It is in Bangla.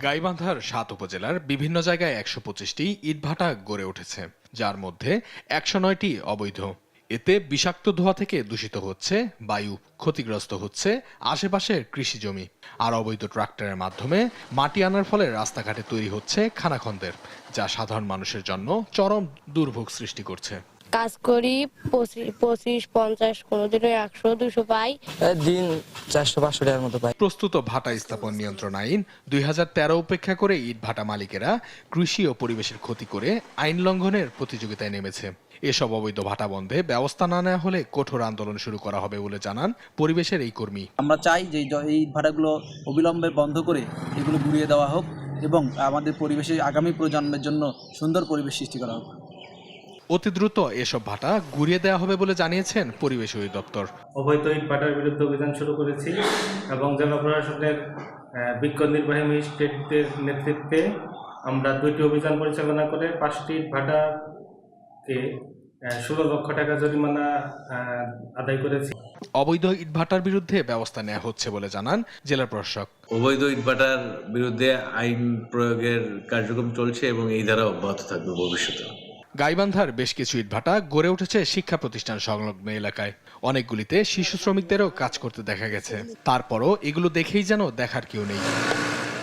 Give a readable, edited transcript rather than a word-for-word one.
গাইবান্ধার ৭ উপজেলার বিভিন্ন জায়গায় ১২৫টি ইটভাটা গড়ে উঠেছে, যার মধ্যে ১০৯টি অবৈধ। এতে বিষাক্ত ধোঁয়া থেকে দূষিত হচ্ছে বায়ু, ক্ষতিগ্রস্ত হচ্ছে আশেপাশের কৃষি জমি। আর অবৈধ ট্রাক্টরের মাধ্যমে মাটি আনার ফলে রাস্তাঘাটে তৈরি হচ্ছে খানাখন্দের, যা সাধারণ মানুষের জন্য চরম দুর্ভোগ সৃষ্টি করছে। কাজ করি ২৫-৫০, কোনোদিনও ১০০-২০০ পাই। দিন ৪০০-৫০০ টাকার মতো পাই। প্রস্তুত ভাটা স্থাপন নিয়ন্ত্রণ আইন ২০১৩ উপেক্ষা করে ইট ভাটা মালিকেরা কৃষি ও পরিবেশের ক্ষতি করে আইন লঙ্ঘনের প্রতিযোগিতায় নেমেছে। এসব অবৈধ ভাটা বন্ধে ব্যবস্থা না নেওয়া হলে কঠোর আন্দোলন শুরু করা হবে বলে জানান পরিবেশের এই কর্মী। আমরা চাই যে এই ভাটাগুলো অবিলম্বে বন্ধ করে এগুলো গুঁড়িয়ে দেওয়া হোক এবং আমাদের পরিবেশে আগামী প্রজন্মের জন্য সুন্দর পরিবেশ সৃষ্টি করা হোক। অতি দ্রুত এসব ভাটা গুঁড়িয়ে দেওয়া হবে বলে জানিয়েছেন পরিবেশ অধিদপ্তর। অবৈধ ইট ভাটার বিরুদ্ধে অভিযান শুরু করেছি এবং জেলা প্রশাসনের বিজ্ঞ নির্বাহী ম্যাজিস্ট্রেটদের নেতৃত্বে আমরা 2টি অভিযান পরিচালনা করে 5টি ইট ভাটাকে 16 লক্ষ টাকা জরিমানা আদায় করেছি। অবৈধ ইটভাটার বিরুদ্ধে ব্যবস্থা নেওয়া হচ্ছে বলে জানান জেলা প্রশাসক। অবৈধ ইটভাটার বিরুদ্ধে আইন প্রয়োগের কার্যক্রম চলছে এবং এই ধারা অব্যাহত থাকবে ভবিষ্যতে। গাইবান্ধার বেশ কিছু ইটভাটা গড়ে উঠেছে শিক্ষা প্রতিষ্ঠান সংলগ্ন এলাকায়। অনেকগুলিতে শিশু শ্রমিকদেরও কাজ করতে দেখা গেছে। তারপরও এগুলো দেখেই যেন দেখার কেউ নেই।